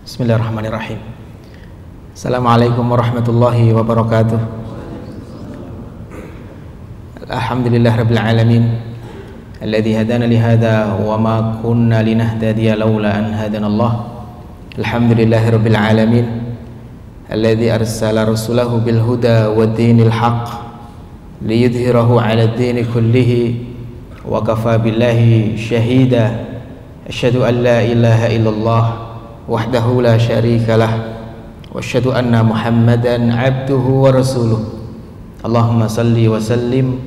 Bismillahirrahmanirrahim. Assalamualaikum warahmatullahi wabarakatuh. Alhamdulillah rabbil alamin alladzi hadana li hadza wa ma kunna linahtadiya laula an hadana Allah. Alhamdulillah rabbil alamin alladzi arsala rasulahu bil huda wad dinil haqq liyudhhirahu 'ala ad-din kullihi wa kafa billahi shahida. Asyhadu an la ilaha illallah wahdahu la syarika lah wa asyhadu anna Muhammadan abduhu wa rasuluh. Allahumma salli wa sallim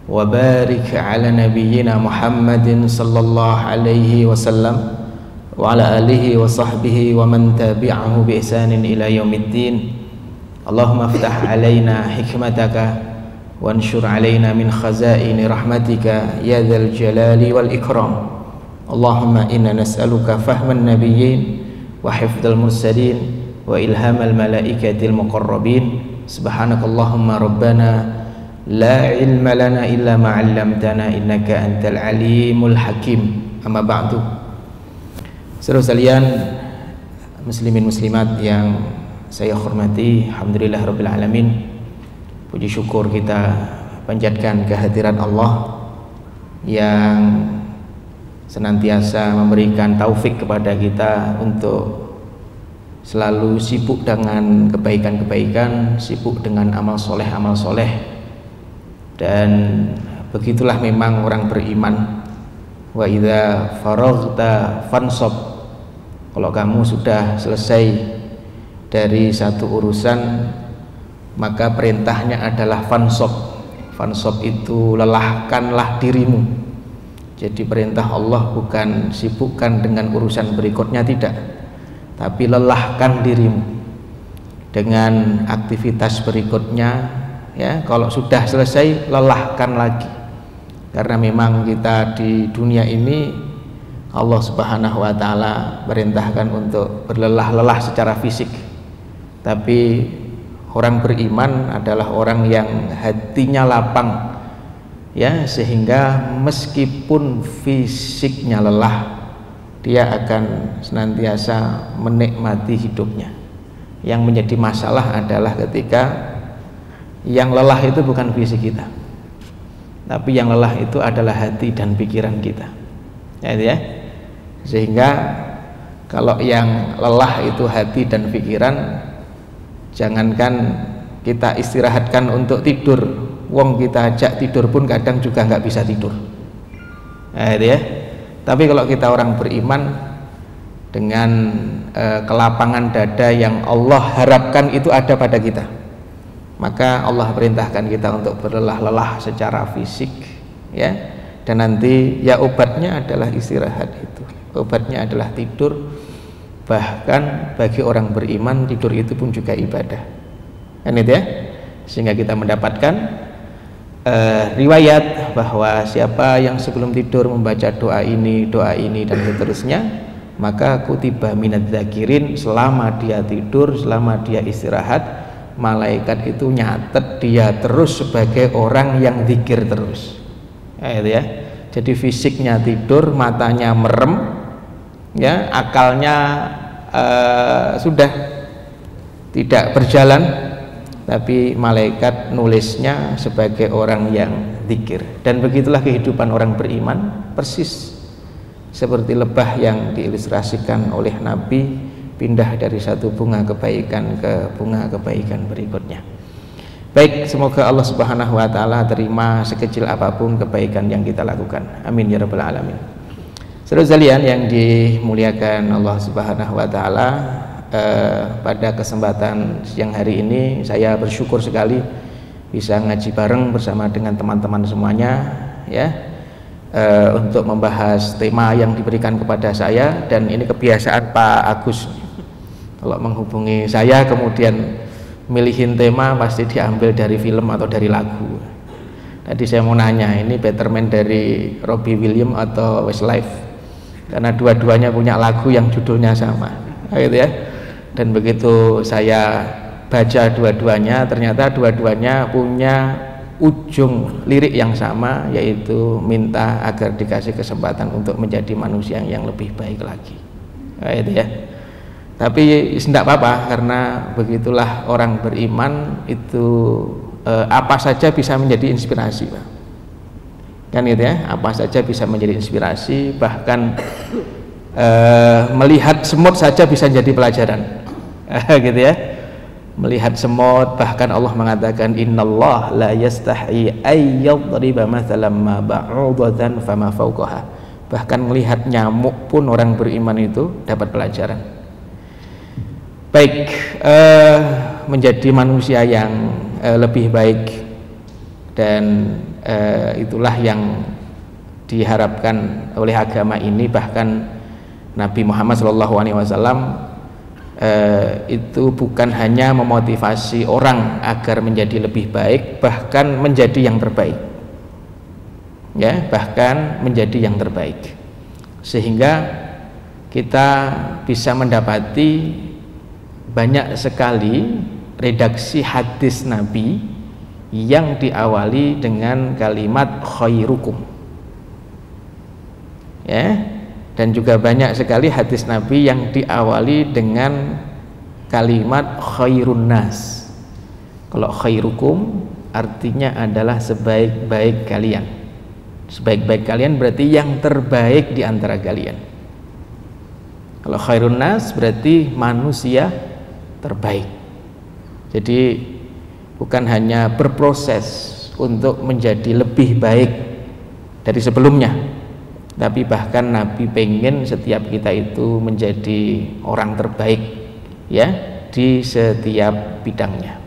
wa barik ala nabiyyina Muhammadin sallallahu alaihi wasallam wa ala alihi wa sahbihi wa man tabi'ahu bi ihsanin ila yaumiddin. Allahumma iftah alaina hikmataka wa anshur alaina min khazaini rahmatika ya dzal jalali wal ikram. Allahumma inna nas'aluka fahman nabiyyin wa hifdzal mursalin wa ilhamal malaikatil muqarrabin. Subhanakallahumma rabbana la ilma lana illa ma 'allamtana innaka antal alimul hakim. Amma ba'du. Saudara sekalian muslimin muslimat yang saya hormati, alhamdulillah rabbil alamin. Puji syukur kita panjatkan kehadiran Allah yang senantiasa memberikan taufik kepada kita untuk selalu sibuk dengan kebaikan-kebaikan, sibuk dengan amal soleh, dan begitulah memang orang beriman. Wa idza faraghta fansab, kalau kamu sudah selesai dari satu urusan maka perintahnya adalah fansab. Fansab itu lelahkanlah dirimu. Jadi perintah Allah bukan sibukkan dengan urusan berikutnya, tidak, tapi lelahkan dirimu dengan aktivitas berikutnya. Ya, kalau sudah selesai lelahkan lagi, karena memang kita di dunia ini Allah Subhanahu wa ta'ala perintahkan untuk berlelah-lelah secara fisik, tapi orang beriman adalah orang yang hatinya lapang, ya, sehingga meskipun fisiknya lelah dia akan senantiasa menikmati hidupnya. Yang menjadi masalah adalah ketika yang lelah itu bukan fisik kita, tapi yang lelah itu adalah hati dan pikiran kita, ya. Sehingga kalau yang lelah itu hati dan pikiran, jangankan kita istirahatkan untuk tidur, wong kita ajak tidur pun kadang juga nggak bisa tidur, ya. Tapi kalau kita orang beriman dengan kelapangan dada yang Allah harapkan itu ada pada kita, maka Allah perintahkan kita untuk berlelah-lelah secara fisik, ya. Dan nanti ya obatnya adalah istirahat, itu obatnya adalah tidur. Bahkan bagi orang beriman tidur itu pun juga ibadah, kan itu ya. Sehingga kita mendapatkan riwayat bahwa siapa yang sebelum tidur membaca doa ini dan seterusnya, maka kutiba minadz zakirin, selama dia tidur, selama dia istirahat, malaikat itu nyatet dia terus sebagai orang yang zikir terus, ya. Jadi fisiknya tidur, matanya merem, ya, akalnya sudah tidak berjalan, tapi malaikat nulisnya sebagai orang yang zikir. Dan begitulah kehidupan orang beriman, persis seperti lebah yang diilustrasikan oleh Nabi, pindah dari satu bunga kebaikan ke bunga kebaikan berikutnya. Baik, semoga Allah Subhanahu wa ta'ala terima sekecil apapun kebaikan yang kita lakukan, amin ya rabbal alamin. Saudara sekalian yang dimuliakan Allah Subhanahu wa ta'ala, pada kesempatan siang hari ini saya bersyukur sekali bisa ngaji bareng bersama dengan teman-teman semuanya, ya, untuk membahas tema yang diberikan kepada saya. Dan ini kebiasaan Pak Agus, kalau menghubungi saya kemudian milihin tema pasti diambil dari film atau dari lagu. Tadi saya mau nanya, ini Betterman dari Robbie Williams atau Westlife, karena dua-duanya punya lagu yang judulnya sama, gitu ya. Dan begitu saya baca dua-duanya, ternyata dua-duanya punya ujung lirik yang sama, yaitu minta agar dikasih kesempatan untuk menjadi manusia yang lebih baik lagi, gitu ya. Tapi tidak apa-apa, karena begitulah orang beriman itu, apa saja bisa menjadi inspirasi, Pak. Kan gitu ya, apa saja bisa menjadi inspirasi, bahkan melihat semut saja bisa jadi pelajaran. Gitu ya, melihat semut, bahkan Allah mengatakan innallah la yastahi ay yadriba mathalan ma ba'udatan fama fawqaha. Bahkan melihat nyamuk pun orang beriman itu dapat pelajaran. Baik, menjadi manusia yang lebih baik, dan itulah yang diharapkan oleh agama ini. Bahkan Nabi Muhammad SAW itu bukan hanya memotivasi orang agar menjadi lebih baik, bahkan menjadi yang terbaik, ya, bahkan menjadi yang terbaik, sehingga kita bisa mendapati banyak sekali redaksi hadis Nabi yang diawali dengan kalimat khairukum, ya, dan juga banyak sekali hadis Nabi yang diawali dengan kalimat khairun nas. Kalau khairukum artinya adalah sebaik-baik kalian. Sebaik-baik kalian berarti yang terbaik di antara kalian. Kalau khairun nas berarti manusia terbaik. Jadi bukan hanya berproses untuk menjadi lebih baik dari sebelumnya, tapi bahkan Nabi pengen setiap kita itu menjadi orang terbaik, ya, di setiap bidangnya.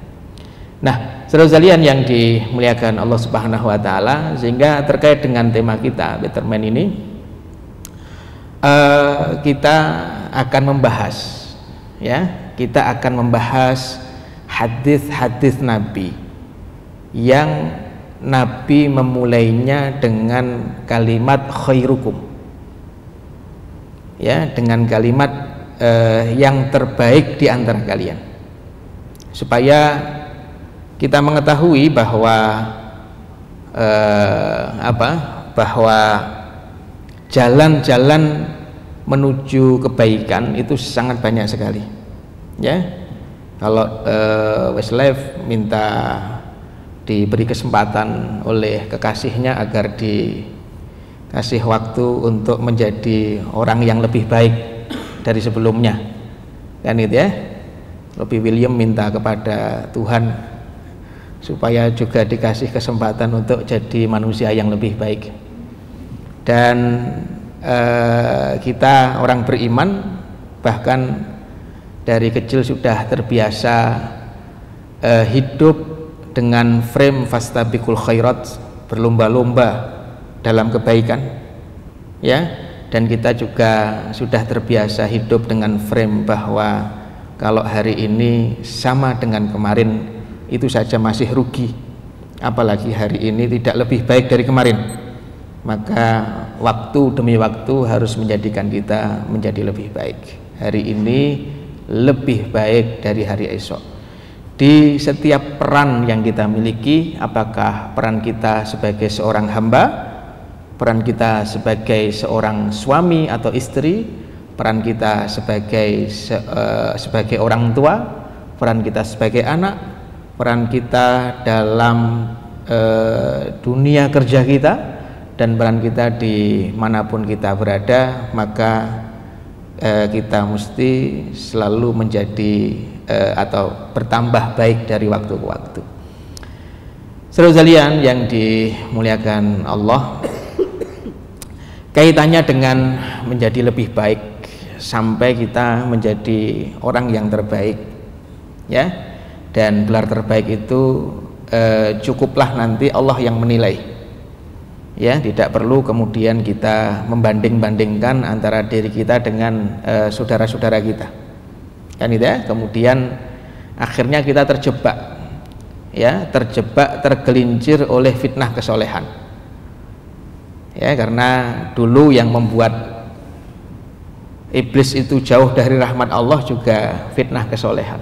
Nah, saudara sekalian yang dimuliakan Allah Subhanahu wa taala, sehingga terkait dengan tema kita Betterment ini, kita akan membahas, ya, kita akan membahas hadis-hadis Nabi yang Nabi memulainya dengan kalimat khairukum, ya, dengan kalimat yang terbaik di antara kalian, supaya kita mengetahui bahwa bahwa jalan-jalan menuju kebaikan itu sangat banyak sekali, ya. Kalau Westlife minta diberi kesempatan oleh kekasihnya agar dikasih waktu untuk menjadi orang yang lebih baik dari sebelumnya, kan itu ya. Robbie William minta kepada Tuhan supaya juga dikasih kesempatan untuk jadi manusia yang lebih baik. Dan kita orang beriman bahkan dari kecil sudah terbiasa hidup dengan frame fastabiqul khairat, berlomba-lomba dalam kebaikan, ya. Dan kita juga sudah terbiasa hidup dengan frame bahwa kalau hari ini sama dengan kemarin itu saja masih rugi, apalagi hari ini tidak lebih baik dari kemarin. Maka waktu demi waktu harus menjadikan kita menjadi lebih baik. Hari ini lebih baik dari hari esok. Di setiap peran yang kita miliki, apakah peran kita sebagai seorang hamba, peran kita sebagai seorang suami atau istri, peran kita sebagai orang tua, peran kita sebagai anak, peran kita dalam dunia kerja kita, dan peran kita dimanapun kita berada, maka kita mesti selalu menjadi atau bertambah baik dari waktu ke waktu. Saudara sekalian yang dimuliakan Allah, kaitannya dengan menjadi lebih baik sampai kita menjadi orang yang terbaik, ya. Dan gelar terbaik itu cukuplah nanti Allah yang menilai, ya. Tidak perlu kemudian kita membanding-bandingkan antara diri kita dengan saudara-saudara kita, kan itu ya. Kemudian akhirnya kita terjebak, ya, tergelincir oleh fitnah kesolehan, ya. Karena dulu yang membuat iblis itu jauh dari rahmat Allah juga fitnah kesolehan,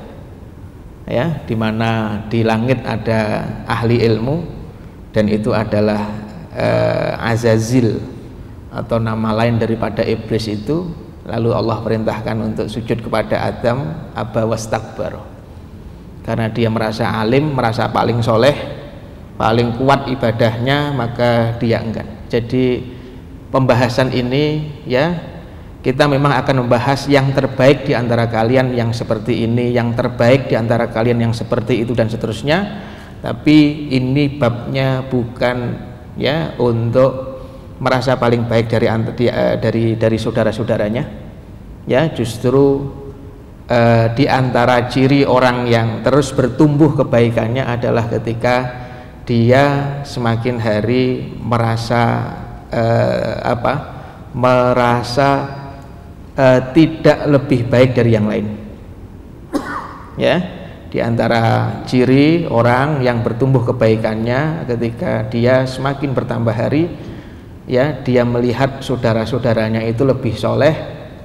ya, dimana di langit ada ahli ilmu, dan itu adalah Azazil atau nama lain daripada iblis itu lalu Allah perintahkan untuk sujud kepada Adam, aba wastakbar. Karena dia merasa alim, merasa paling soleh, paling kuat ibadahnya, maka dia enggan. Jadi pembahasan ini ya, kita memang akan membahas yang terbaik di antara kalian yang seperti ini, yang terbaik di antara kalian yang seperti itu, dan seterusnya. Tapi ini babnya bukan ya untuk merasa paling baik dari saudara-saudaranya. Ya, justru di antara ciri orang yang terus bertumbuh kebaikannya adalah ketika dia semakin hari merasa tidak lebih baik dari yang lain. Ya, di antara ciri orang yang bertumbuh kebaikannya ketika dia semakin bertambah hari, ya, dia melihat saudara-saudaranya itu lebih soleh,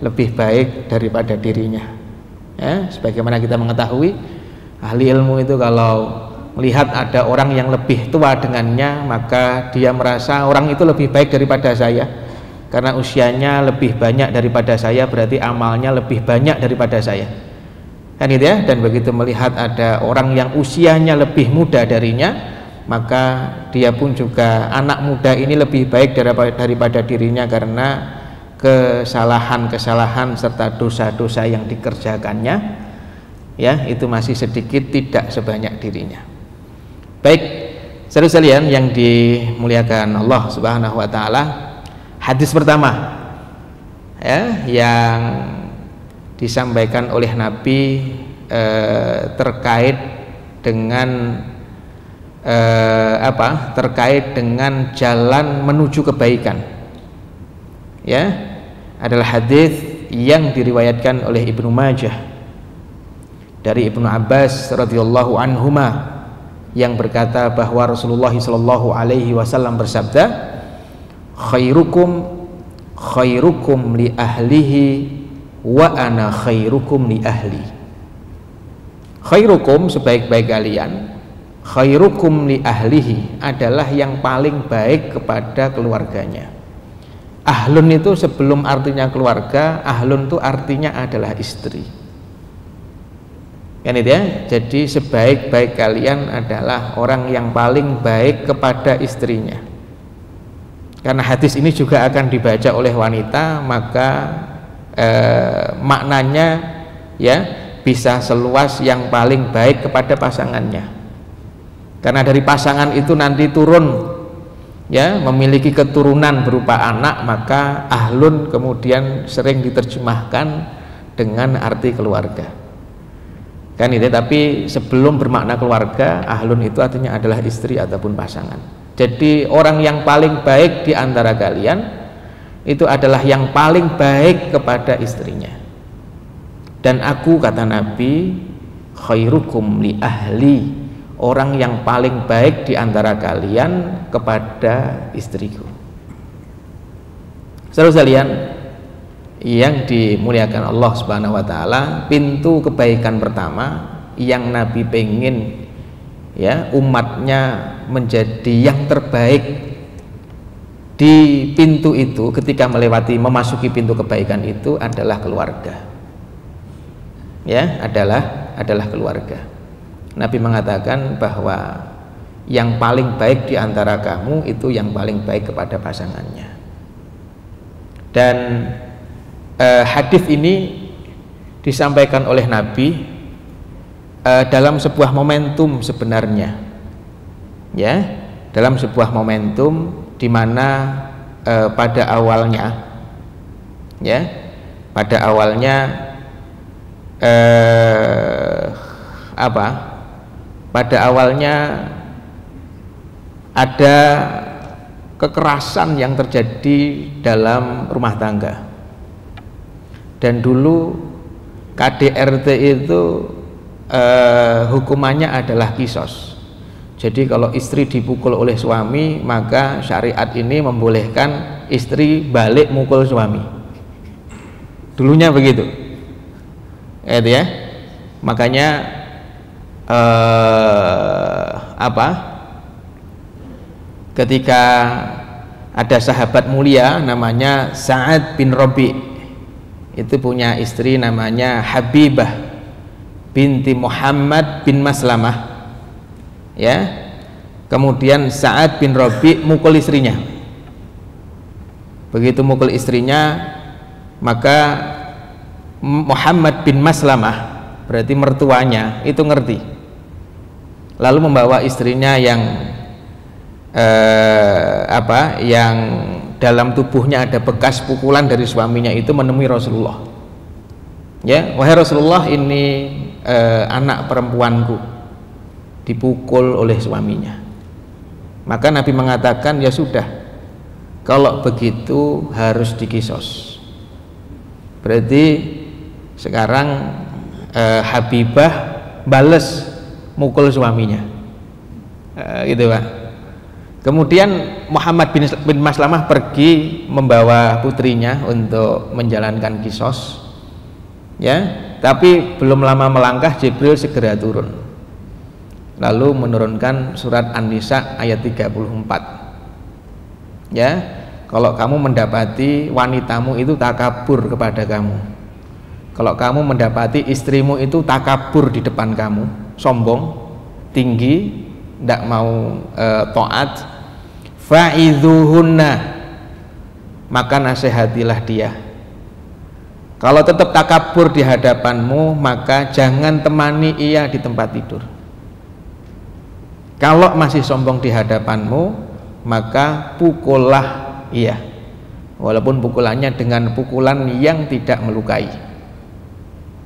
lebih baik daripada dirinya. Ya, sebagaimana kita mengetahui, ahli ilmu itu kalau melihat ada orang yang lebih tua dengannya, maka dia merasa orang itu lebih baik daripada saya, karena usianya lebih banyak daripada saya, berarti amalnya lebih banyak daripada saya, kan gitu ya. Dan begitu melihat ada orang yang usianya lebih muda darinya, maka dia pun juga, anak muda ini lebih baik daripada dirinya, karena kesalahan-kesalahan serta dosa-dosa yang dikerjakannya, ya, itu masih sedikit, tidak sebanyak dirinya. Baik, saudara sekalian yang dimuliakan Allah Subhanahu wa taala, hadis pertama ya yang disampaikan oleh Nabi terkait dengan terkait dengan jalan menuju kebaikan, ya, adalah hadis yang diriwayatkan oleh Ibnu Majah dari Ibnu Abbas radhiyallahu anhuma, yang berkata bahwa Rasulullah sallallahu alaihi wasallam bersabda, khairukum li ahlihi wa ana khairukum li ahli. Khairukum, sebaik-baik kalian, khairukum li ahlihi adalah yang paling baik kepada keluarganya. Ahlun itu sebelum artinya keluarga, ahlun itu artinya adalah istri, kan itu ya. Jadi sebaik-baik kalian adalah orang yang paling baik kepada istrinya. Karena hadis ini juga akan dibaca oleh wanita, maka maknanya ya bisa seluas yang paling baik kepada pasangannya. Karena dari pasangan itu nanti turun, ya, memiliki keturunan berupa anak, maka ahlun kemudian sering diterjemahkan dengan arti keluarga, kan itu. Tapi sebelum bermakna keluarga, ahlun itu artinya adalah istri ataupun pasangan. Jadi orang yang paling baik di antara kalian itu adalah yang paling baik kepada istrinya. Dan aku, kata Nabi, khairukum li ahli, orang yang paling baik di antara kalian kepada istriku. Saudara sekalian yang dimuliakan Allah Subhanahu wa taala, pintu kebaikan pertama yang Nabi pengen ya umatnya menjadi yang terbaik di pintu itu, ketika memasuki pintu kebaikan itu adalah keluarga. Ya, adalah keluarga. Nabi mengatakan bahwa yang paling baik di antara kamu itu yang paling baik kepada pasangannya. Dan hadis ini disampaikan oleh Nabi dalam sebuah momentum sebenarnya, ya, dalam sebuah momentum di mana pada awalnya, ya, pada awalnya pada awalnya ada kekerasan yang terjadi dalam rumah tangga. Dan dulu KDRT itu hukumannya adalah kisos. Jadi kalau istri dipukul oleh suami, maka syariat ini membolehkan istri balik mukul suami. Dulunya begitu, ya. Makanya ketika ada sahabat mulia namanya Sa'ad bin Rabi', itu punya istri namanya Habibah binti Muhammad bin Maslamah, ya. Kemudian Sa'ad bin Rabi' mukul istrinya. Begitu mukul istrinya, maka Muhammad bin Maslamah, berarti mertuanya, itu ngerti, lalu membawa istrinya yang yang dalam tubuhnya ada bekas pukulan dari suaminya itu menemui Rasulullah. Ya, wahai Rasulullah, ini anak perempuanku dipukul oleh suaminya. Maka Nabi mengatakan, ya sudah, kalau begitu harus dikisos. Berarti sekarang Habibah bales mukul suaminya, gitu Pak. Kemudian Muhammad bin Maslamah pergi membawa putrinya untuk menjalankan kisos, ya. Tapi belum lama melangkah, Jibril segera turun, lalu menurunkan surat An-Nisa ayat 34, ya. Kalau kamu mendapati wanitamu itu takabur kepada kamu, kalau kamu mendapati istrimu itu takabur di depan kamu, sombong, tinggi, tidak mau taat, fa'idhuhunna, maka nasihatilah dia. Kalau tetap takabur di hadapanmu, maka jangan temani ia di tempat tidur. Kalau masih sombong di hadapanmu, maka pukullah ia, walaupun pukulannya dengan pukulan yang tidak melukai.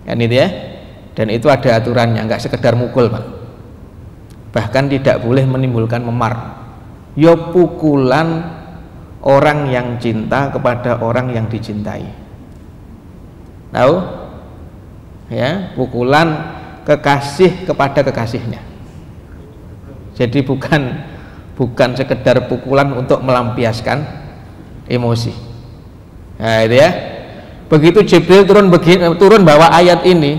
Kan itu ya. Dan itu ada aturannya, nggak sekedar mukul Pak, bahkan tidak boleh menimbulkan memar. Ya pukulan orang yang cinta kepada orang yang dicintai, tahu ya, pukulan kekasih kepada kekasihnya. Jadi bukan sekedar pukulan untuk melampiaskan emosi. Nah itu ya. Begitu Jibril turun bawa ayat ini,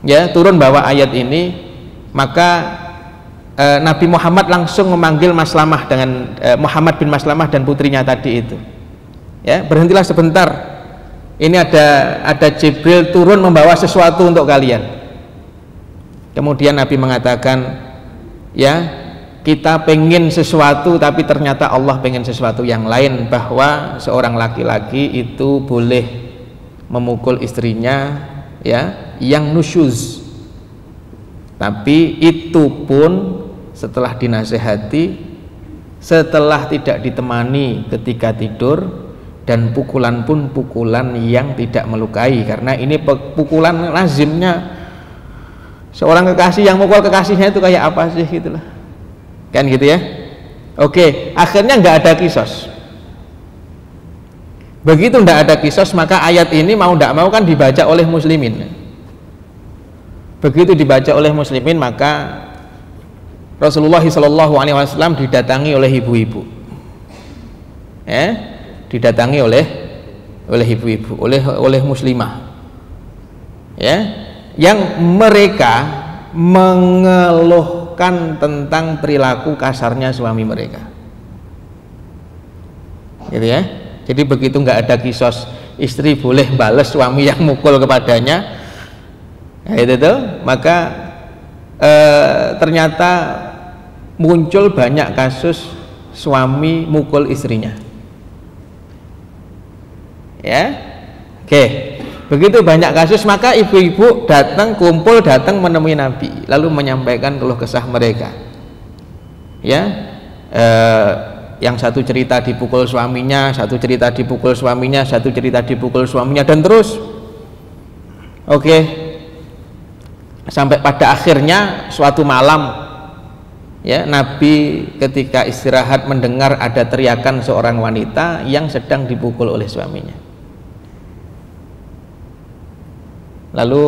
ya, turun bawa ayat ini, maka Nabi Muhammad langsung memanggil Maslamah dengan Muhammad bin Maslamah dan putrinya tadi itu, ya, berhentilah sebentar, ini ada Jibril turun membawa sesuatu untuk kalian. Kemudian Nabi mengatakan, ya, kita pengen sesuatu tapi ternyata Allah pengen sesuatu yang lain, bahwa seorang laki-laki itu boleh memukul istrinya, ya, yang nusyuz, tapi itu pun setelah dinasehati, setelah tidak ditemani ketika tidur, dan pukulan pun pukulan yang tidak melukai, karena ini pukulan lazimnya seorang kekasih yang mukul kekasihnya itu kayak apa sih, gitulah kan, gitu ya. Oke, akhirnya nggak ada kisos. Begitu nggak ada kisos, maka ayat ini mau tidak mau kan dibaca oleh muslimin. Begitu dibaca oleh muslimin, maka Rasulullah SAW didatangi oleh ibu-ibu, didatangi oleh ibu-ibu, oleh muslimah, ya, yang mereka mengeluhkan tentang perilaku kasarnya suami mereka, gitu ya. Jadi begitu nggak ada kisos, istri boleh balas suami yang mukul kepadanya, nah, itu tuh, maka ternyata muncul banyak kasus suami mukul istrinya, ya. Oke, begitu banyak kasus, maka ibu-ibu kumpul datang menemui Nabi, lalu menyampaikan keluh kesah mereka, ya. Yang satu cerita dipukul suaminya, satu cerita dipukul suaminya, satu cerita dipukul suaminya, dan terus. Oke, sampai pada akhirnya suatu malam, ya, Nabi ketika istirahat mendengar ada teriakan seorang wanita yang sedang dipukul oleh suaminya. Lalu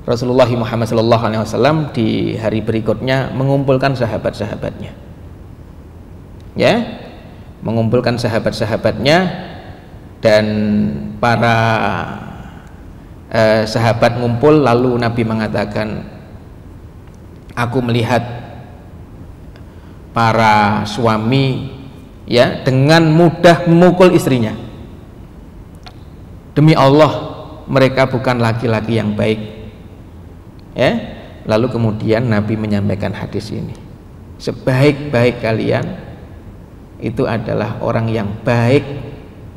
Rasulullah Muhammad SAW di hari berikutnya mengumpulkan sahabat-sahabatnya, ya, mengumpulkan sahabat-sahabatnya, dan para sahabat ngumpul, lalu Nabi mengatakan, aku melihat para suami, ya, dengan mudah memukul istrinya, demi Allah mereka bukan laki-laki yang baik. Ya, lalu kemudian Nabi menyampaikan hadis ini, sebaik-baik kalian itu adalah orang yang baik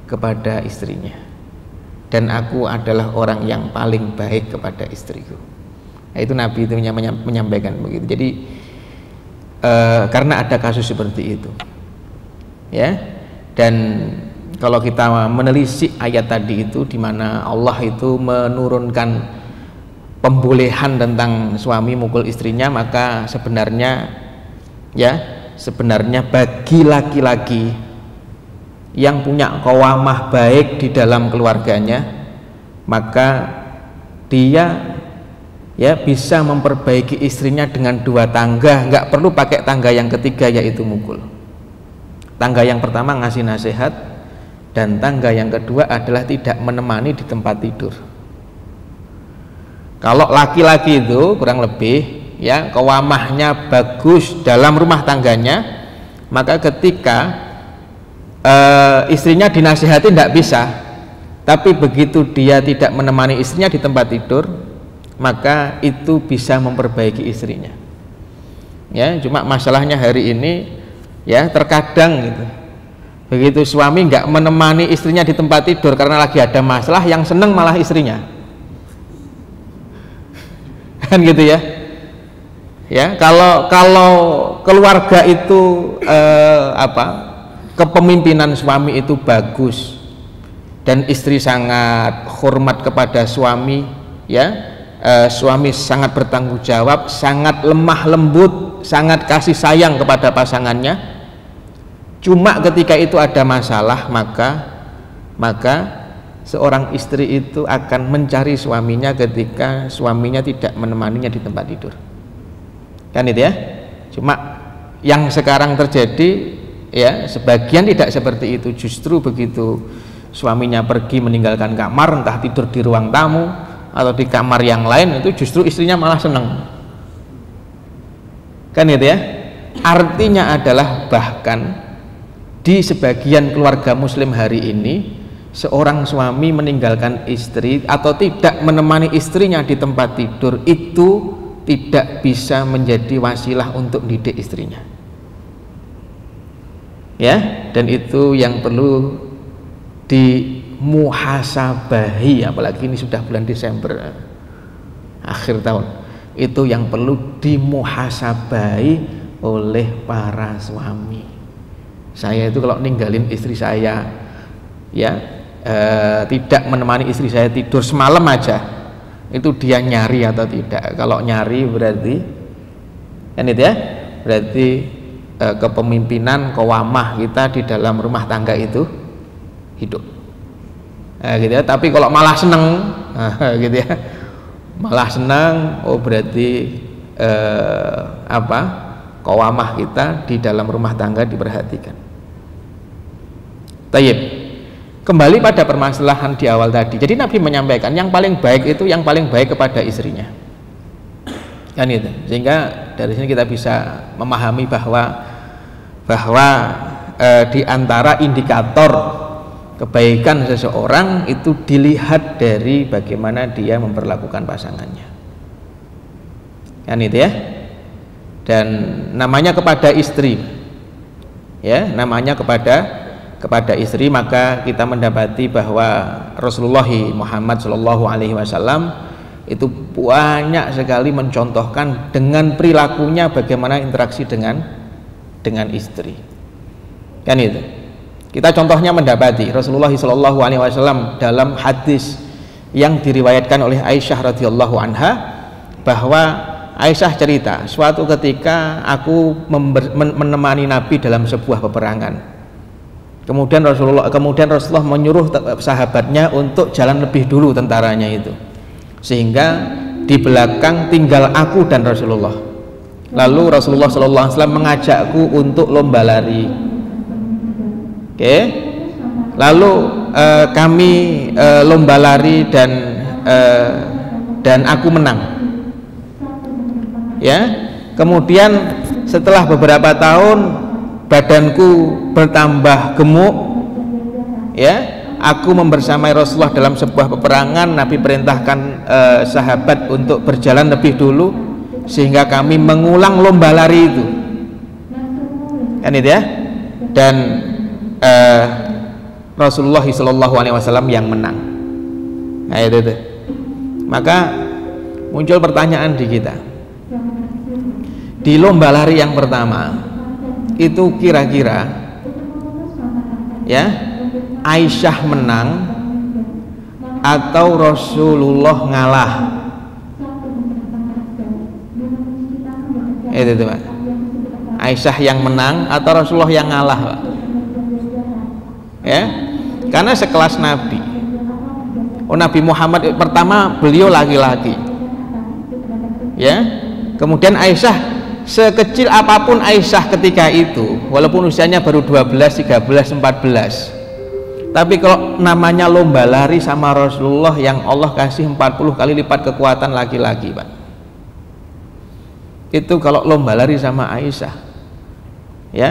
kepada istrinya, dan aku adalah orang yang paling baik kepada istriku. Nah, itu Nabi itu menyampaikan begitu. Jadi karena ada kasus seperti itu, ya, dan kalau kita menelisik ayat tadi itu, di mana Allah itu menurunkan pembolehan tentang suami mukul istrinya, maka sebenarnya bagi laki-laki yang punya qawamah baik di dalam keluarganya, maka dia bisa memperbaiki istrinya dengan dua tangga, nggak perlu pakai tangga yang ketiga yaitu mukul. Tangga yang pertama ngasih nasihat, dan tangga yang kedua adalah tidak menemani di tempat tidur. Kalau laki-laki itu kurang lebih qawamahnya bagus dalam rumah tangganya, maka ketika istrinya dinasihati tidak bisa, tapi begitu dia tidak menemani istrinya di tempat tidur, maka itu bisa memperbaiki istrinya. Ya, cuma masalahnya hari ini terkadang gitu, begitu suami nggak menemani istrinya di tempat tidur karena lagi ada masalah, yang seneng malah istrinya, kan gitu ya. Kalau keluarga itu kepemimpinan suami itu bagus dan istri sangat hormat kepada suami, suami sangat bertanggung jawab, sangat lemah lembut, sangat kasih sayang kepada pasangannya. Cuma ketika itu ada masalah, maka seorang istri itu akan mencari suaminya ketika suaminya tidak menemaninya di tempat tidur, kan itu ya. Cuma yang sekarang terjadi, sebagian tidak seperti itu. Justru begitu suaminya pergi meninggalkan kamar, entah tidur di ruang tamu atau di kamar yang lain, itu justru istrinya malah senang, kan itu ya. Artinya adalah bahkan di sebagian keluarga muslim hari ini, seorang suami meninggalkan istri atau tidak menemani istrinya di tempat tidur itu tidak bisa menjadi wasilah untuk mendidik istrinya, dan itu yang perlu dimuhasabahi. Apalagi ini sudah bulan Desember, akhir tahun, itu yang perlu dimuhasabahi oleh para suami. Saya itu kalau ninggalin istri saya, tidak menemani istri saya tidur semalam aja, itu dia nyari atau tidak. Kalau nyari berarti, kan itu ya, berarti kepemimpinan, qawamah kita di dalam rumah tangga itu hidup, gitu ya. Tapi kalau malah seneng, gitu ya, malah senang, berarti qawamah kita di dalam rumah tangga diperhatikan. Tayyib, kembali pada permasalahan di awal tadi. Jadi Nabi menyampaikan yang paling baik itu yang paling baik kepada istrinya, kan itu. Sehingga dari sini kita bisa memahami bahwa di antara indikator kebaikan seseorang itu dilihat dari bagaimana dia memperlakukan pasangannya, kan itu ya. Dan namanya kepada istri, namanya kepada istri, maka kita mendapati bahwa Rasulullah Muhammad SAW itu banyak sekali mencontohkan dengan perilakunya bagaimana interaksi dengan istri, kan itu. Kita contohnya mendapati Rasulullah SAW dalam hadis yang diriwayatkan oleh Aisyah radhiyallahu anha, bahwa Aisyah cerita, suatu ketika aku menemani Nabi dalam sebuah peperangan. Kemudian Rasulullah menyuruh sahabatnya untuk jalan lebih dulu tentaranya itu, sehingga di belakang tinggal aku dan Rasulullah. Lalu Rasulullah SAW mengajakku untuk lomba lari. Lalu kami lomba lari dan aku menang. Kemudian setelah beberapa tahun badanku bertambah gemuk, aku membersamai Rasulullah dalam sebuah peperangan, Nabi perintahkan sahabat untuk berjalan lebih dulu sehingga kami mengulang lomba lari itu, kan itu ya, dan Rasulullah SAW yang menang. Nah itu. Maka muncul pertanyaan di kita, di lomba lari yang pertama itu kira-kira ya Aisyah menang atau Rasulullah ngalah? Itu tuh Pak, Aisyah yang menang atau Rasulullah yang ngalah Pak? Ya, karena sekelas Nabi. Nabi Muhammad pertama beliau laki-laki, ya. Kemudian Aisyah, sekecil apapun Aisyah ketika itu, walaupun usianya baru 12, 13, 14, tapi kalau namanya lomba lari sama Rasulullah yang Allah kasih 40 kali lipat kekuatan laki-laki Pak, itu kalau lomba lari sama Aisyah, ya,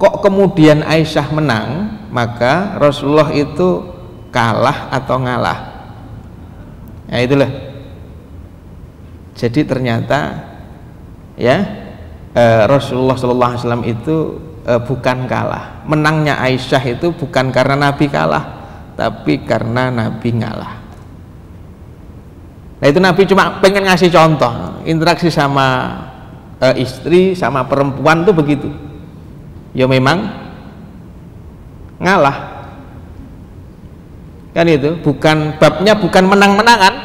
kok kemudian Aisyah menang, maka Rasulullah itu kalah atau ngalah? Nah itulah. Jadi ternyata ya Rasulullah SAW itu bukan kalah. Menangnya Aisyah itu bukan karena Nabi kalah, tapi karena Nabi ngalah. Nah itu Nabi cuma pengen ngasih contoh, interaksi sama istri sama perempuan tuh begitu. Ya memang ngalah. Kan itu bukan babnya, bukan menang-menangan,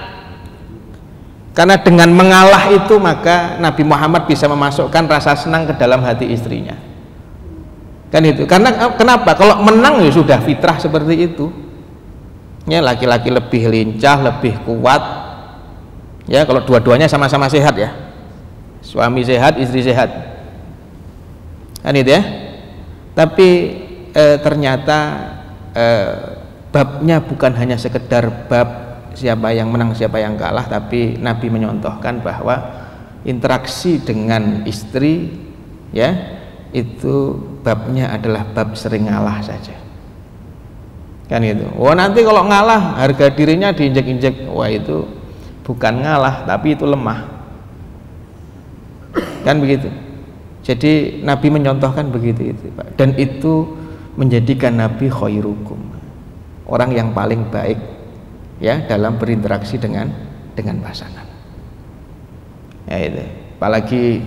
karena dengan mengalah itu maka Nabi Muhammad bisa memasukkan rasa senang ke dalam hati istrinya, kan itu. Karena kenapa? Kalau menang ya sudah fitrah seperti itu ya, laki-laki lebih lincah, lebih kuat ya, kalau dua-duanya sama-sama sehat ya, suami sehat, istri sehat, kan itu ya. Tapi ternyata babnya bukan hanya sekedar bab siapa yang menang siapa yang kalah, tapi Nabi menyontohkan bahwa interaksi dengan istri ya itu babnya adalah bab sering ngalah saja, kan itu. Nanti kalau ngalah harga dirinya diinjek-injek, wah itu bukan ngalah tapi itu lemah, kan begitu. Jadi Nabi menyontohkan begitu itu Pak, dan itu menjadikan Nabi khairukum, orang yang paling baik ya dalam berinteraksi dengan pasangan. Ya itu. Apalagi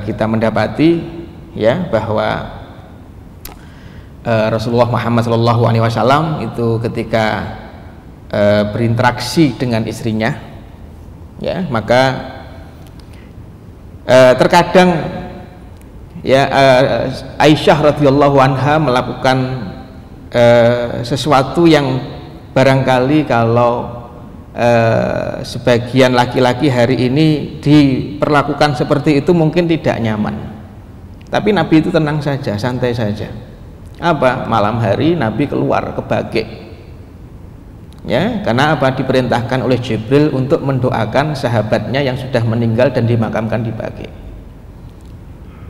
kita mendapati ya bahwa Rasulullah Muhammad SAW itu ketika berinteraksi dengan istrinya ya, maka terkadang ya Aisyah radhiyallahu anha melakukan sesuatu yang barangkali kalau sebagian laki-laki hari ini diperlakukan seperti itu mungkin tidak nyaman, tapi Nabi itu tenang saja, santai saja. Apa? Malam hari Nabi keluar ke Baqi ya, karena apa? Diperintahkan oleh Jibril untuk mendoakan sahabatnya yang sudah meninggal dan dimakamkan di Baqi.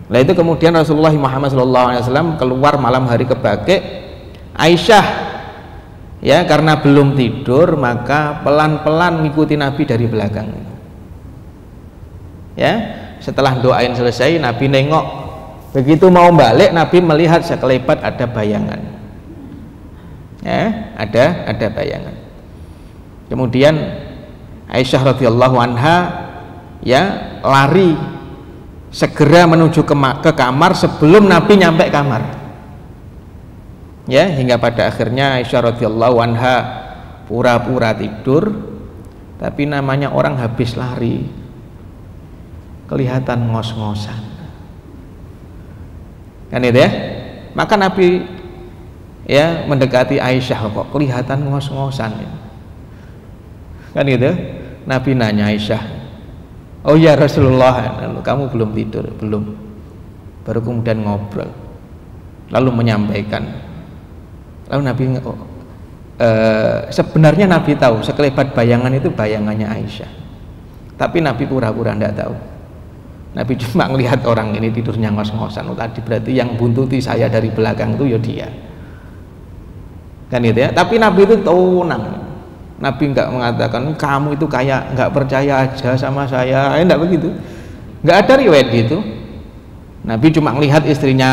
Nah itu kemudian Rasulullah Muhammad SAW keluar malam hari ke Baqi. Aisyah ya karena belum tidur maka pelan-pelan mengikuti Nabi dari belakang ya. Setelah doain selesai, Nabi nengok, begitu mau balik Nabi melihat sekelebat ada bayangan ya, ada bayangan. Kemudian Aisyah radhiyallahu anha ya lari segera menuju ke kamar sebelum Nabi nyampe kamar ya, hingga pada akhirnya Aisyah radhiyallahu anha pura-pura tidur, tapi namanya orang habis lari kelihatan ngos-ngosan, kan itu ya. Maka Nabi ya mendekati Aisyah, kok kelihatan ngos-ngosan ya, kan itu. Nabi nanya Aisyah, oh ya Rasulullah, kamu belum tidur? Belum. Baru kemudian ngobrol lalu menyampaikan. Lalu Nabi sebenarnya Nabi tahu sekelebat bayangan itu bayangannya Aisyah, tapi Nabi pura-pura tidak tahu. Nabi cuma melihat orang ini tidurnya ngos-ngosan. Tadi berarti yang buntuti saya dari belakang itu ya dia. kan gitu ya. Tapi Nabi itu tenang. Nabi nggak mengatakan kamu itu kayak nggak percaya aja sama saya, enggak begitu. Nggak ada riwayat gitu. Nabi cuma melihat istrinya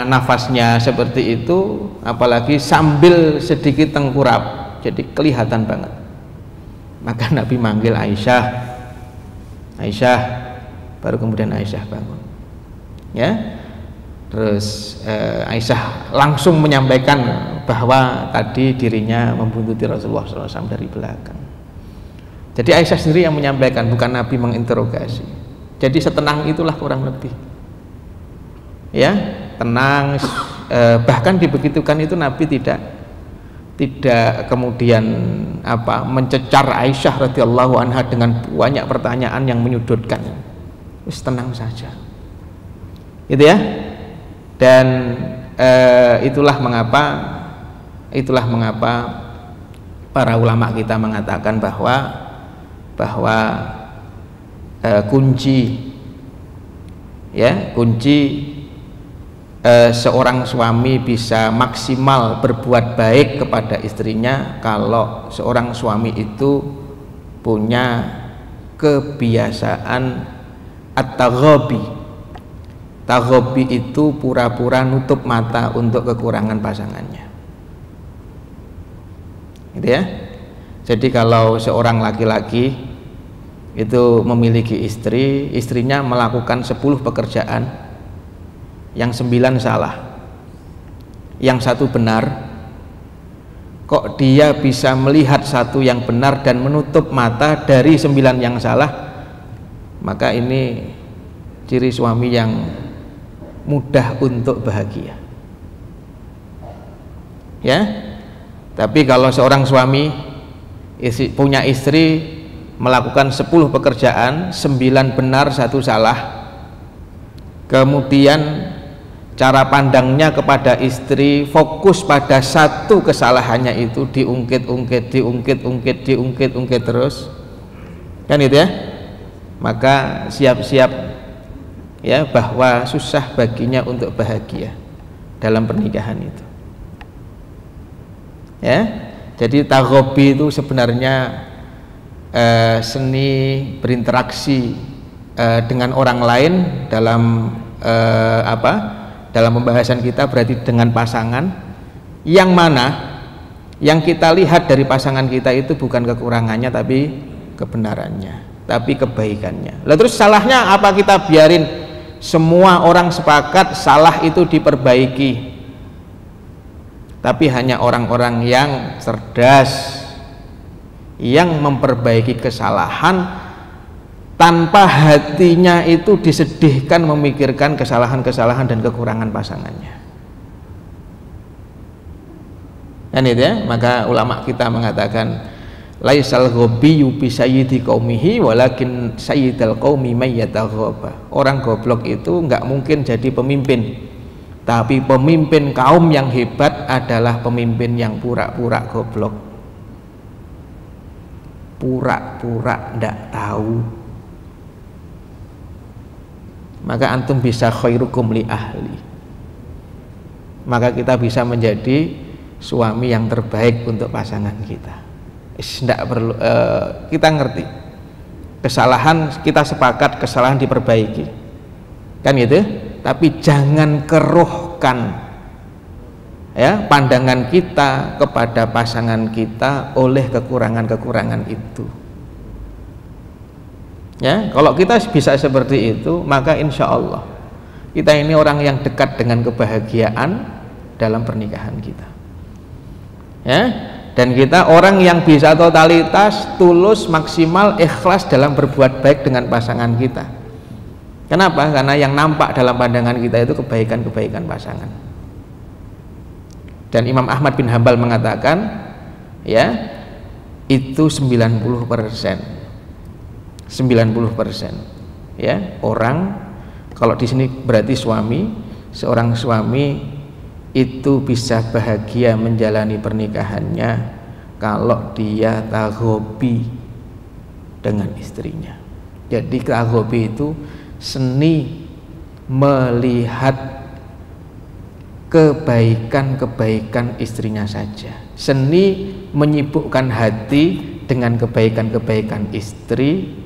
nafasnya seperti itu, apalagi sambil sedikit tengkurap, jadi kelihatan banget. Maka Nabi manggil Aisyah, Aisyah, baru kemudian Aisyah bangun. Ya, terus Aisyah langsung menyampaikan bahwa tadi dirinya membuntuti Rasulullah SAW dari belakang. Jadi Aisyah sendiri yang menyampaikan, bukan Nabi menginterogasi. Jadi setenang itulah kurang lebih. Ya, tenang, bahkan dibegitukan itu Nabi tidak kemudian mencecar Aisyah radhiyallahu anha dengan banyak pertanyaan yang menyudutkan. Wis tenang saja, gitu ya. Dan itulah mengapa para ulama kita mengatakan bahwa kunci seorang suami bisa maksimal berbuat baik kepada istrinya kalau seorang suami itu punya kebiasaan at-taghabi. Taghabi itu pura-pura nutup mata untuk kekurangan pasangannya, gitu ya. Jadi kalau seorang laki-laki itu memiliki istri, istrinya melakukan 10 pekerjaan, yang 9 salah, yang 1 benar, kok dia bisa melihat 1 yang benar dan menutup mata dari 9 yang salah, maka ini ciri suami yang mudah untuk bahagia, ya. Tapi kalau seorang suami punya istri melakukan 10 pekerjaan, 9 benar 1 salah, kemudian cara pandangnya kepada istri fokus pada 1 kesalahannya itu, diungkit terus, kan itu ya. Maka siap-siap ya bahwa susah baginya untuk bahagia dalam pernikahan itu, ya. Jadi taghabi itu sebenarnya seni berinteraksi dengan orang lain dalam dalam pembahasan kita, berarti dengan pasangan, yang mana yang kita lihat dari pasangan kita itu bukan kekurangannya tapi kebenarannya, tapi kebaikannya. Lalu terus salahnya apa? Kita biarin semua orang sepakat salah itu diperbaiki, tapi hanya orang-orang yang cerdas yang memperbaiki kesalahan tanpa hatinya itu disedihkan memikirkan kesalahan-kesalahan dan kekurangan pasangannya, kan itu ya. Maka ulama kita mengatakan laisal ghabiyyu bi sayyidi qaumihi walakin sayyidal qaumi may yataghaba. Orang goblok itu nggak mungkin jadi pemimpin, tapi pemimpin kaum yang hebat adalah pemimpin yang pura-pura goblok, pura-pura ndak tahu. Maka antum bisa khairukum li ahli, maka kita bisa menjadi suami yang terbaik untuk pasangan kita. Tidak perlu kita ngerti kesalahan, kita sepakat kesalahan diperbaiki, kan gitu. Tapi jangan keruhkan ya pandangan kita kepada pasangan kita oleh kekurangan-kekurangan itu, ya. Kalau kita bisa seperti itu, maka insya Allah kita ini orang yang dekat dengan kebahagiaan dalam pernikahan kita, ya. Dan kita orang yang bisa totalitas, tulus, maksimal, ikhlas dalam berbuat baik dengan pasangan kita. Kenapa? Karena yang nampak dalam pandangan kita itu kebaikan-kebaikan pasangan. Dan Imam Ahmad bin Hambal mengatakan, ya, itu 90%. 90%. Ya, orang kalau di sini berarti suami, seorang suami itu bisa bahagia menjalani pernikahannya kalau dia taghabi dengan istrinya. Jadi taghabi itu seni melihat kebaikan-kebaikan istrinya saja. Seni menyibukkan hati dengan kebaikan-kebaikan istri,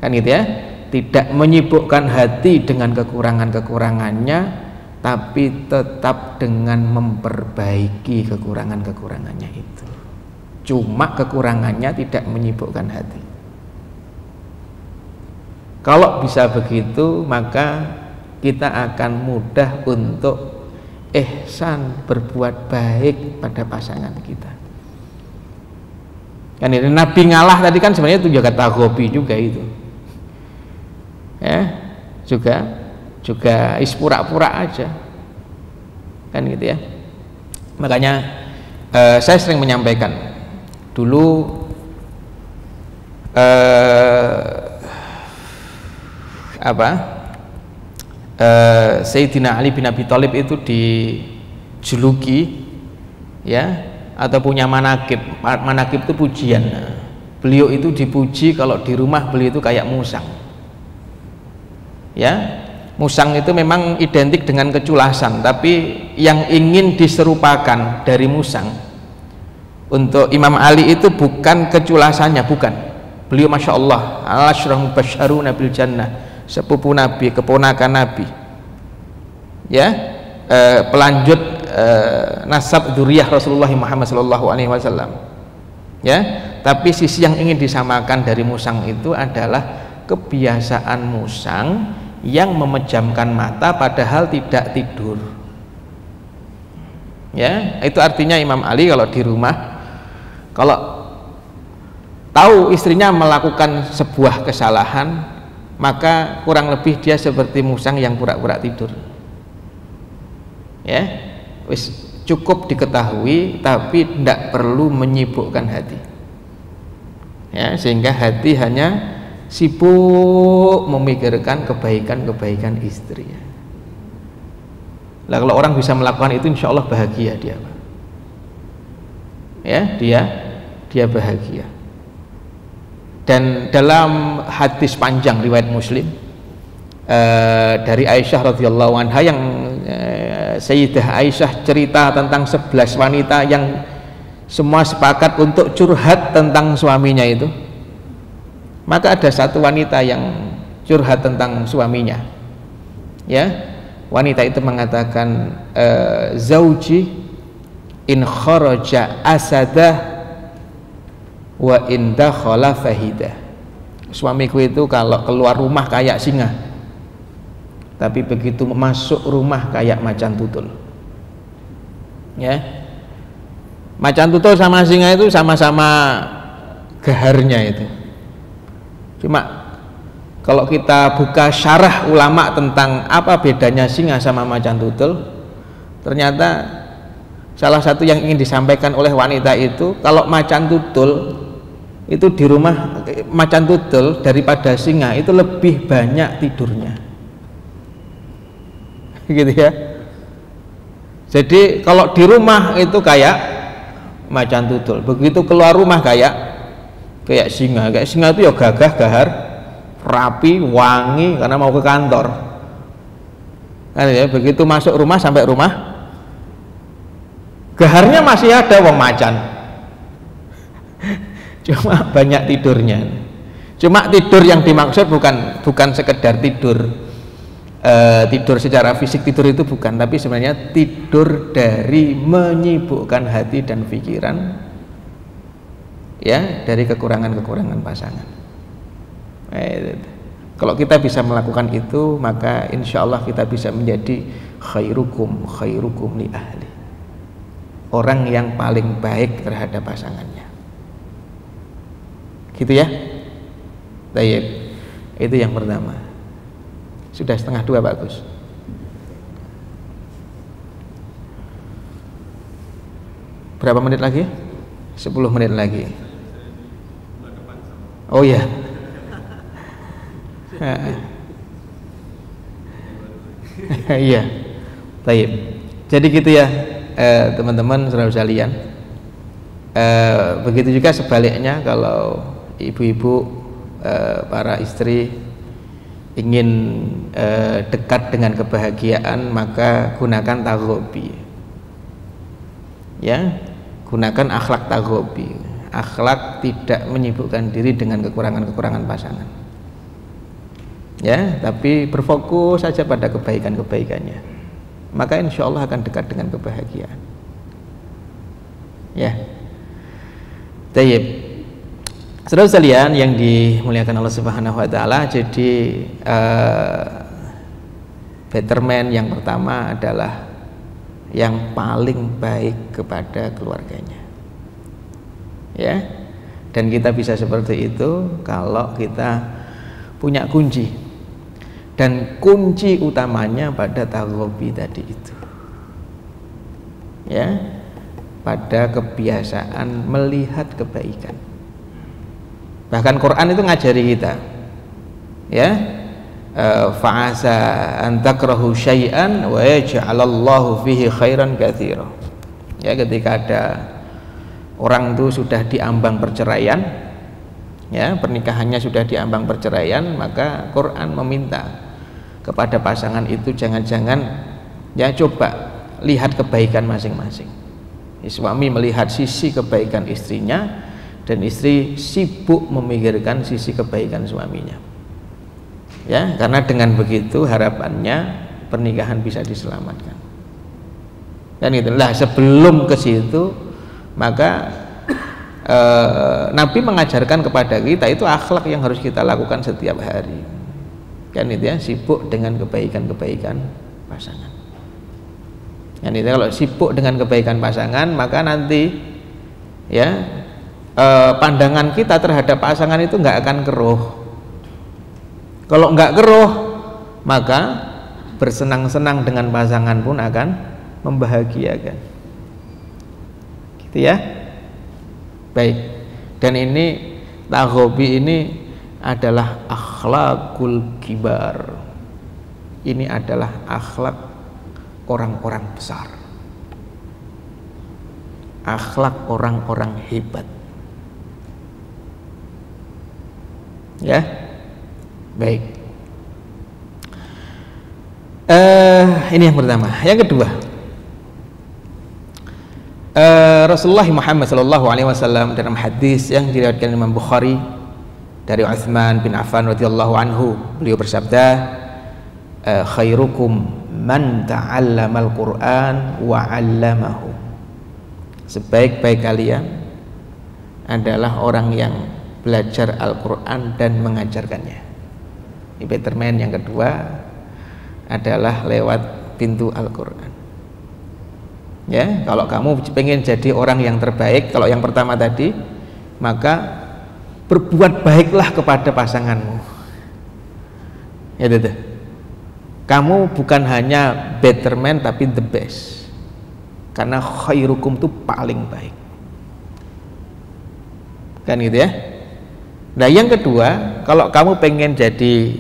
kan gitu ya. Tidak menyibukkan hati dengan kekurangan-kekurangannya, tapi tetap dengan memperbaiki kekurangan-kekurangannya itu. Cuma kekurangannya tidak menyibukkan hati. Kalau bisa begitu, maka kita akan mudah untuk ihsan, berbuat baik pada pasangan kita. Kan ini Nabi ngalah tadi kan sebenarnya itu juga tagobi juga itu. Ya, juga pura-pura aja. Kan gitu ya. Makanya saya sering menyampaikan dulu Sayyidina Ali bin Abi Thalib itu dijuluki ya, atau punya manakib. Manakib itu pujian. Beliau itu dipuji kalau di rumah beliau itu kayak musang. Ya, musang itu memang identik dengan keculasan, tapi yang ingin diserupakan dari musang untuk Imam Ali itu bukan keculasannya, bukan. Beliau Masya Allah, al-asyrah mubasysyaruna bil jannah, sepupu Nabi, keponakan Nabi, ya, pelanjut nasab dzurriyyah Rasulullah Muhammad SAW, ya. Tapi sisi yang ingin disamakan dari musang itu adalah kebiasaan musang yang memejamkan mata padahal tidak tidur, ya. Itu artinya Imam Ali kalau di rumah, kalau tahu istrinya melakukan sebuah kesalahan, maka kurang lebih dia seperti musang yang pura-pura tidur, ya. Wis cukup diketahui tapi tidak perlu menyibukkan hati, ya, sehingga hati hanya sibuk memikirkan kebaikan-kebaikan istri. Lah kalau orang bisa melakukan itu, insya Allah bahagia dia, ya, dia bahagia. Dan dalam hadis panjang riwayat Muslim dari Aisyah radhiyallahu anha, yang Sayyidah Aisyah cerita tentang 11 wanita yang semua sepakat untuk curhat tentang suaminya itu, maka ada satu wanita yang curhat tentang suaminya, ya. Wanita itu mengatakan, zauji in kharaja asadah wa in dakhala fahidah. Suamiku itu kalau keluar rumah kayak singa, tapi begitu masuk rumah kayak macan tutul, ya. Macan tutul sama singa itu sama-sama gaharnya itu. Cuma kalau kita buka syarah ulama tentang apa bedanya singa sama macan tutul, ternyata salah satu yang ingin disampaikan oleh wanita itu, kalau macan tutul itu di rumah, macan tutul daripada singa itu lebih banyak tidurnya, gitu ya. Jadi kalau di rumah itu kayak macan tutul, begitu keluar rumah kayak singa. Kayak singa itu ya gagah, gahar, rapi, wangi karena mau ke kantor, kan ya. Begitu masuk rumah, sampai rumah gaharnya masih ada, wong macan cuma banyak tidurnya. Cuma tidur yang dimaksud bukan sekedar tidur secara fisik, tidur itu bukan, tapi sebenarnya tidur dari menyibukkan hati dan pikiran, ya, dari kekurangan-kekurangan pasangan. Kalau kita bisa melakukan itu, maka insya Allah kita bisa menjadi khairukum li ahli, orang yang paling baik terhadap pasangannya, gitu ya. Baik, itu yang pertama. Sudah 1:30 Pak Gus. Berapa menit lagi? 10 menit lagi. Oh ya. Iya. Baik. Jadi gitu ya, teman-teman saudara sekalian. Begitu juga sebaliknya, kalau ibu-ibu, para istri ingin dekat dengan kebahagiaan, maka gunakan taghobi. Ya, gunakan akhlak taghobi. Akhlak tidak menyibukkan diri dengan kekurangan-kekurangan pasangan. Ya, tapi berfokus saja pada kebaikan-kebaikannya. Maka insya Allah akan dekat dengan kebahagiaan. Ya. Tayyib. Saudara sekalian yang dimuliakan Allah Subhanahu wa taala, jadi better man yang pertama adalah yang paling baik kepada keluarganya. Ya. Dan kita bisa seperti itu kalau kita punya kunci. Dan kunci utamanya pada taghobi tadi itu. Ya. Pada kebiasaan melihat kebaikan. Bahkan Quran itu ngajari kita, ya, fa'asa an takrahu syai'an wa yaj'alallahu fihi khairan katsira. Ya, ketika ada orang itu sudah diambang perceraian, ya, pernikahannya sudah diambang perceraian, maka Quran meminta kepada pasangan itu jangan-jangan, ya, coba lihat kebaikan masing-masing. Suami melihat sisi kebaikan istrinya, dan istri sibuk memikirkan sisi kebaikan suaminya. Ya, karena dengan begitu harapannya pernikahan bisa diselamatkan. Dan itulah sebelum ke situ, maka Nabi mengajarkan kepada kita itu akhlak yang harus kita lakukan setiap hari. Kan itu ya, sibuk dengan kebaikan-kebaikan pasangan. Dan itu kalau sibuk dengan kebaikan pasangan, maka nanti, ya, pandangan kita terhadap pasangan itu nggak akan keruh. Kalau nggak keruh, maka bersenang-senang dengan pasangan pun akan membahagiakan. Gitu ya. Baik. Dan ini taghobi ini adalah akhlakul kibar. Ini adalah akhlak orang-orang besar. Akhlak orang-orang hebat. Ya, baik. Ini yang pertama. Yang kedua, Rasulullah Muhammad SAW dalam hadis yang diriwayatkan Imam Bukhari dari Utsman bin Affan radhiyallahu anhu, beliau bersabda, khairukum man ta'allamal Qur'an wa 'allamahu. Sebaik-baik kalian adalah orang yang belajar Al-Quran dan mengajarkannya. Ini better man yang kedua adalah lewat pintu Al-Quran. Ya, kalau kamu pengen jadi orang yang terbaik, kalau yang pertama tadi, maka berbuat baiklah kepada pasanganmu. Ya, itu. Kamu bukan hanya better man tapi the best. Karena khairukum itu paling baik. Kan gitu ya. Nah, yang kedua, kalau kamu pengen jadi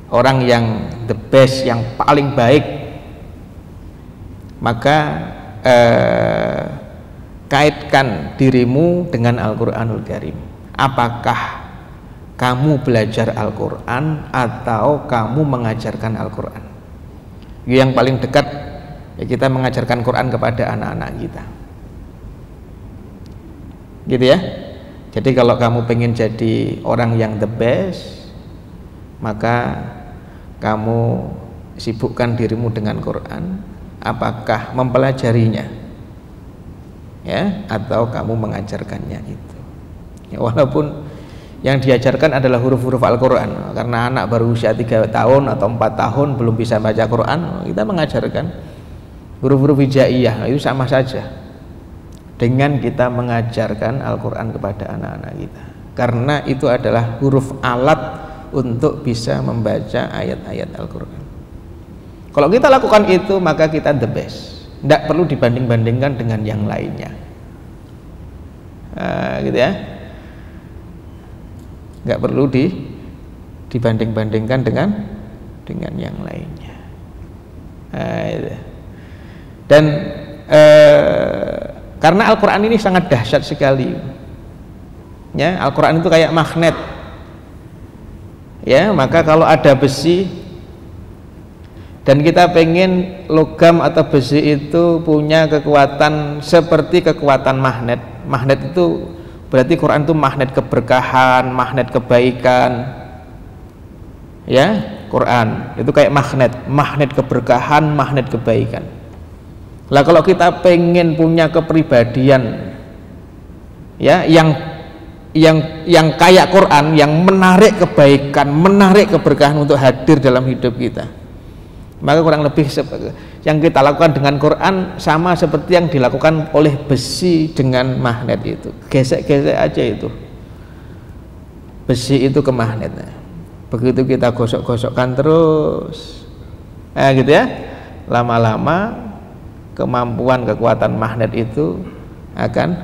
orang yang the best, yang paling baik, maka kaitkan dirimu dengan Al-Quranul Karim. Apakah kamu belajar Al-Quran atau kamu mengajarkan Al-Quran? Yang paling dekat, ya, kita mengajarkan Quran kepada anak-anak kita. Gitu ya. Jadi kalau kamu pengen jadi orang yang the best, maka kamu sibukkan dirimu dengan Quran. Apakah mempelajarinya, ya, atau kamu mengajarkannya itu. Ya, walaupun yang diajarkan adalah huruf-huruf Al-Quran, karena anak baru usia 3 tahun atau 4 tahun belum bisa baca Quran, kita mengajarkan huruf-huruf hijaiyah, itu sama saja dengan kita mengajarkan Al-Quran kepada anak-anak kita, karena itu adalah huruf alat untuk bisa membaca ayat-ayat Al-Quran. Kalau kita lakukan itu, maka kita the best, tidak perlu dibanding-bandingkan dengan yang lainnya. Gitu ya, nggak perlu dibanding-bandingkan dengan yang lainnya. Dan karena Al-Quran ini sangat dahsyat sekali, ya, Al-Quran itu kayak magnet, Ya, maka kalau ada besi dan kita pengen logam atau besi itu punya kekuatan seperti kekuatan magnet. Magnet itu berarti Quran itu magnet keberkahan, magnet kebaikan. Ya, Quran itu kayak magnet keberkahan, magnet kebaikan. Lah kalau kita pengen punya kepribadian ya yang kayak Quran, yang menarik kebaikan, menarik keberkahan untuk hadir dalam hidup kita, maka kurang lebih yang kita lakukan dengan Quran sama seperti yang dilakukan oleh besi dengan magnet itu. Gesek-gesek aja itu besi itu ke magnetnya. Begitu kita gosok-gosokkan terus, gitu ya, lama-lama kemampuan kekuatan magnet itu akan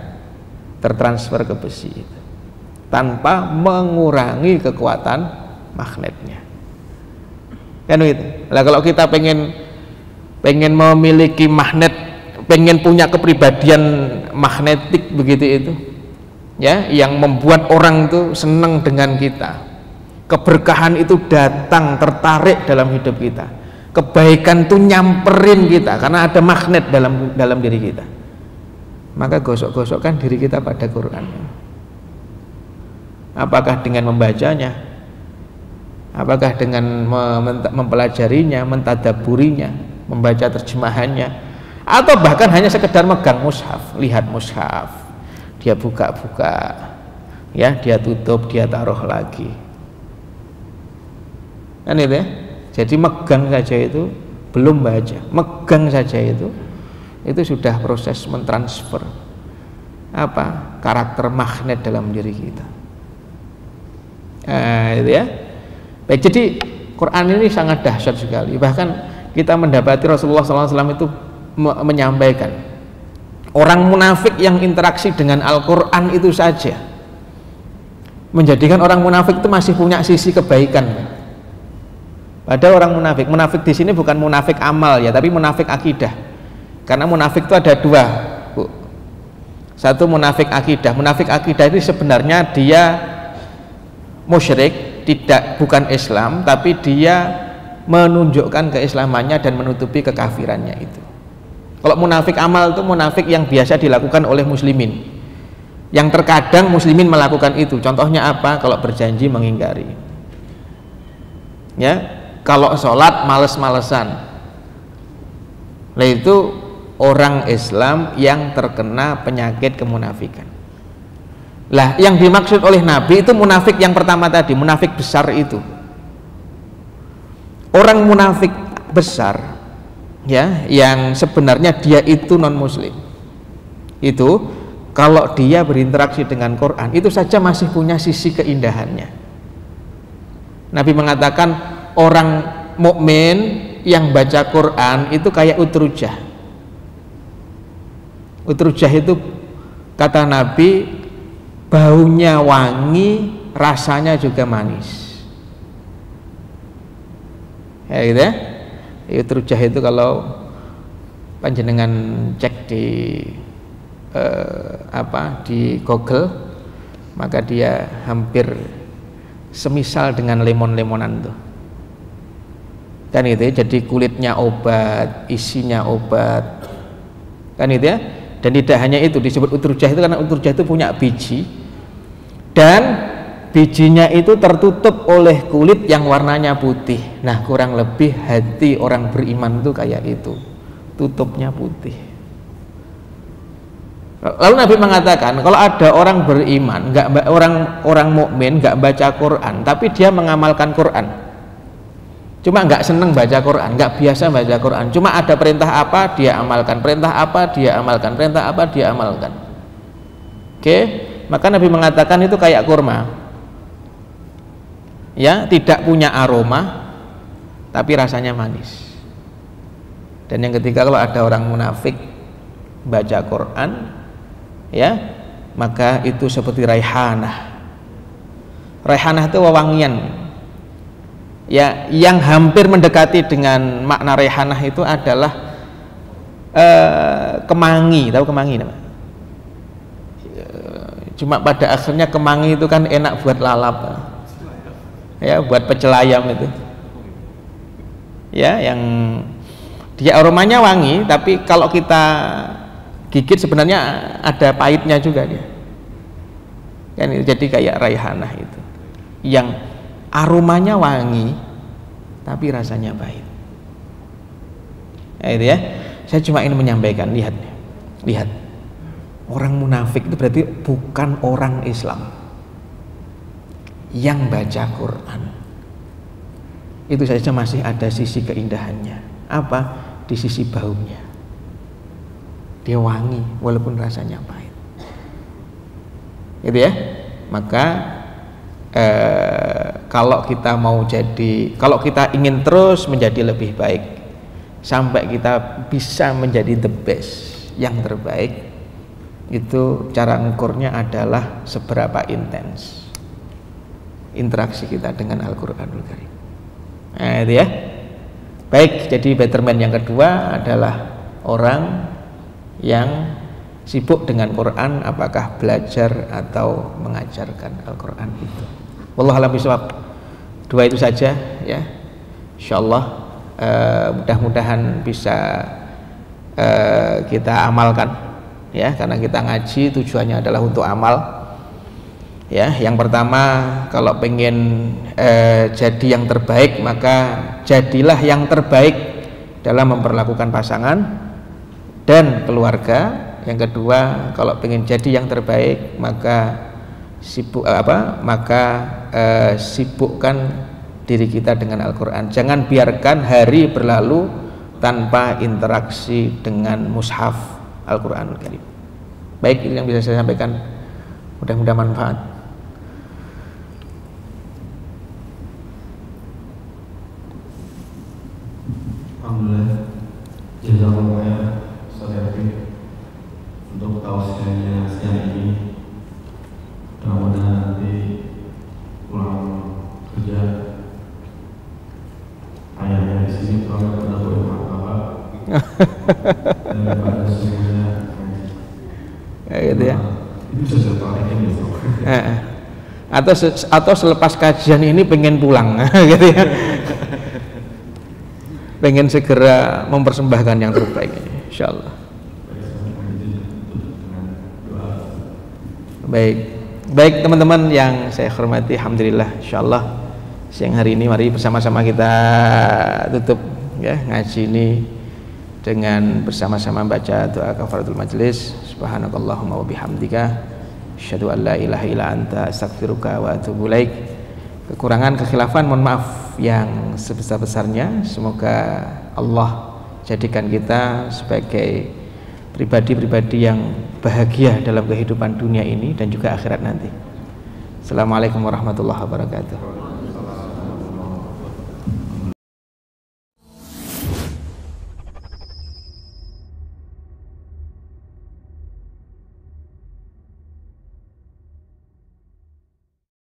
tertransfer ke besi itu tanpa mengurangi kekuatan magnetnya, kan itu. Lah kalau kita pengen memiliki magnet, pengen punya kepribadian magnetik begitu itu ya, yang membuat orang itu senang dengan kita, keberkahan itu datang tertarik dalam hidup kita, kebaikan itu nyamperin kita karena ada magnet dalam diri kita, maka gosok-gosokkan diri kita pada Quran. Apakah dengan membacanya, apakah dengan mempelajarinya, mentadaburinya, membaca terjemahannya, atau bahkan hanya sekedar megang mushaf, lihat mushaf, dia buka-buka ya, dia tutup, dia taruh lagi, kan itu ya. Jadi megang saja itu belum baca, megang saja itu sudah proses mentransfer apa karakter magnet dalam diri kita. Itu ya. Baik, jadi Quran ini sangat dahsyat sekali. Bahkan kita mendapati Rasulullah SAW itu menyampaikan orang munafik yang interaksi dengan Al-Quran itu saja menjadikan orang munafik itu masih punya sisi kebaikan. Padahal orang munafik di sini bukan munafik amal ya, tapi munafik akidah. Karena munafik itu ada dua, Bu. Satu munafik akidah. Munafik akidah itu sebenarnya dia musyrik, bukan Islam, tapi dia menunjukkan keislamannya dan menutupi kekafirannya itu. Kalau munafik amal itu munafik yang biasa dilakukan oleh muslimin, yang terkadang muslimin melakukan itu. Contohnya apa? Kalau berjanji mengingkari ya, kalau sholat males-malesan. Nah itu orang Islam yang terkena penyakit kemunafikan. Lah yang dimaksud oleh Nabi itu munafik yang pertama tadi, munafik besar itu. Orang munafik besar ya, yang sebenarnya dia itu non muslim, itu kalau dia berinteraksi dengan Quran itu saja masih punya sisi keindahannya. Nabi mengatakan orang mukmin yang baca Quran itu kayak utrujah. Utrujah itu kata Nabi baunya wangi, rasanya juga manis. Ya gitu ya. Utrujah itu kalau panjenengan cek di di Google, maka dia hampir semisal dengan lemon-lemonan tuh. Kan itu ya, jadi kulitnya obat, isinya obat. Kan itu ya. Dan tidak hanya itu, disebut utrujah itu karena utrujah itu punya biji dan bijinya itu tertutup oleh kulit yang warnanya putih. Nah kurang lebih hati orang beriman itu kayak itu, tutupnya putih. Lalu Nabi mengatakan kalau ada orang beriman, orang mukmin nggak baca Quran, tapi dia mengamalkan Quran, cuma nggak seneng baca Quran, nggak biasa baca Quran, cuma ada perintah apa dia amalkan, perintah apa dia amalkan, perintah apa dia amalkan. Oke, maka Nabi mengatakan itu kayak kurma ya, tidak punya aroma tapi rasanya manis. Dan yang ketiga, kalau ada orang munafik baca Quran ya, maka itu seperti raihanah. Raihanah itu wewangian ya, yang hampir mendekati dengan makna raihanah itu adalah kemangi. Tahu kemangi nama? Cuma pada akhirnya kemangi itu kan enak buat lalap ya, buat pecel ayam itu ya, yang dia aromanya wangi tapi kalau kita gigit sebenarnya ada pahitnya juga dia kan, jadi kayak raihanah itu yang aromanya wangi tapi rasanya pahit. Nah, itu ya, saya cuma ingin menyampaikan, lihat orang munafik itu berarti bukan orang Islam yang baca Quran. Itu saja masih ada sisi keindahannya. Apa? Di sisi baunya. Dia wangi walaupun rasanya pahit. Gitu ya. Maka kalau kita ingin terus menjadi lebih baik sampai kita bisa menjadi the best, yang terbaik, itu cara ngukurnya adalah seberapa intens interaksi kita dengan Al-Qur'anul Karim. Nah, itu ya. Baik, jadi betterman yang kedua adalah orang yang sibuk dengan Quran, apakah belajar atau mengajarkan Al-Quran itu. Wallahu a'lam bishawab. Dua itu saja ya. Insyaallah mudah-mudahan bisa kita amalkan ya, karena kita ngaji tujuannya adalah untuk amal. Ya, yang pertama kalau pengen jadi yang terbaik, maka jadilah yang terbaik dalam memperlakukan pasangan dan keluarga. Yang kedua, kalau pengen jadi yang terbaik, maka sibukkan diri kita dengan Al-Quran. Jangan biarkan hari berlalu tanpa interaksi dengan mushaf Al-Quranul Karim. Baik, ini yang bisa saya sampaikan, mudah-mudahan manfaat. Alhamdulillah, jazakallahu khairan Ustaz Erwin untuk tausiahnya siang ini. Mudah-mudahan nanti pulang kerja ayahnya di sini kalau tidak boleh apa-apa dan daripada semuanya gitu ya. Itu bisa praktekin gitu. Atau selepas kajian ini pengen pulang gitu ya. Pengen segera mempersembahkan yang terbaik, insyaallah. Baik teman-teman yang saya hormati, alhamdulillah, insyaallah siang hari ini mari bersama-sama kita tutup ya ngaji ini dengan bersama-sama baca doa kafaratul majelis. Subhanakallahumma wa bihamdika asyhadu an la ilaha illa anta astaghfiruka wa atubu ilaik. Kekurangan, kekhilafan mohon maaf yang sebesar-besarnya. Semoga Allah jadikan kita sebagai pribadi-pribadi yang bahagia dalam kehidupan dunia ini dan juga akhirat nanti. Assalamualaikum warahmatullahi wabarakatuh.